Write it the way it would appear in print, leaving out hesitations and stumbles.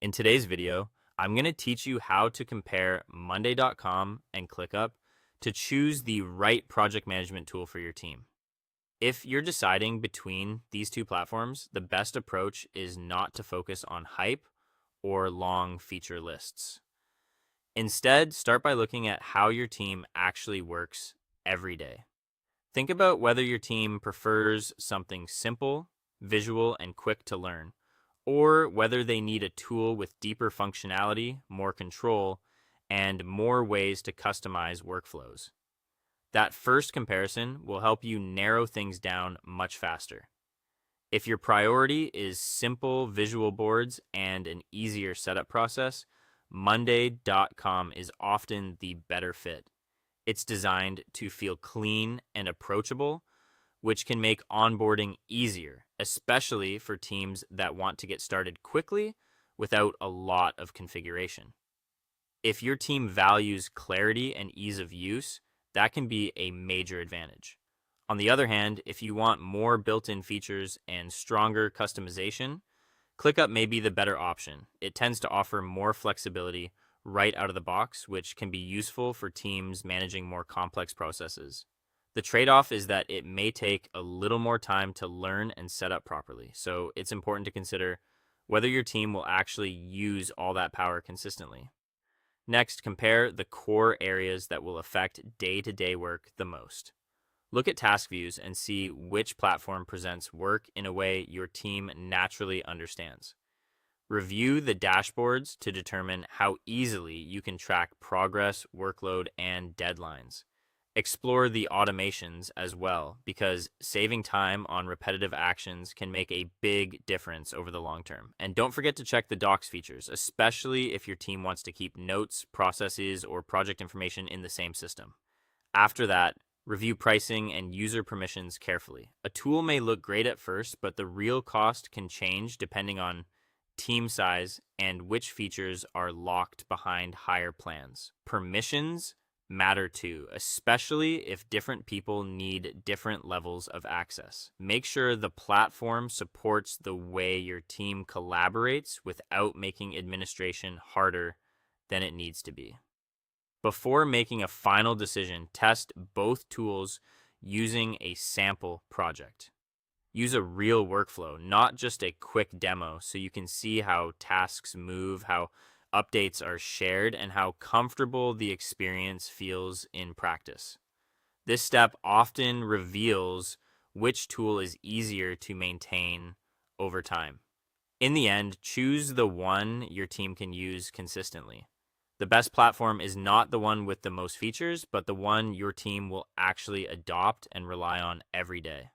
In today's video, I'm going to teach you how to compare Monday.com and ClickUp to choose the right project management tool for your team. If you're deciding between these two platforms, the best approach is not to focus on hype or long feature lists. Instead, start by looking at how your team actually works every day. Think about whether your team prefers something simple, visual, and quick to learn, or whether they need a tool with deeper functionality, more control, and more ways to customize workflows. That first comparison will help you narrow things down much faster. If your priority is simple visual boards and an easier setup process, Monday.com is often the better fit. It's designed to feel clean and approachable, which can make onboarding easier, especially for teams that want to get started quickly without a lot of configuration. If your team values clarity and ease of use, that can be a major advantage. On the other hand, if you want more built-in features and stronger customization, ClickUp may be the better option. It tends to offer more flexibility right out of the box, which can be useful for teams managing more complex processes. The trade-off is that it may take a little more time to learn and set up properly, so it's important to consider whether your team will actually use all that power consistently. Next, compare the core areas that will affect day-to-day work the most. Look at task views and see which platform presents work in a way your team naturally understands. Review the dashboards to determine how easily you can track progress, workload, and deadlines. Explore the automations as well, because saving time on repetitive actions can make a big difference over the long term. And don't forget to check the docs features, especially if your team wants to keep notes, processes, or project information in the same system. After that, review pricing and user permissions carefully. A tool may look great at first, but the real cost can change depending on team size and which features are locked behind higher plans. Permissions matter too, especially if different people need different levels of access. Make sure the platform supports the way your team collaborates without making administration harder than it needs to be. Before making a final decision, test both tools using a sample project. Use a real workflow, not just a quick demo, so you can see how tasks move, how updates are shared, and how comfortable the experience feels in practice. This step often reveals which tool is easier to maintain over time. In the end, choose the one your team can use consistently. The best platform is not the one with the most features, but the one your team will actually adopt and rely on every day.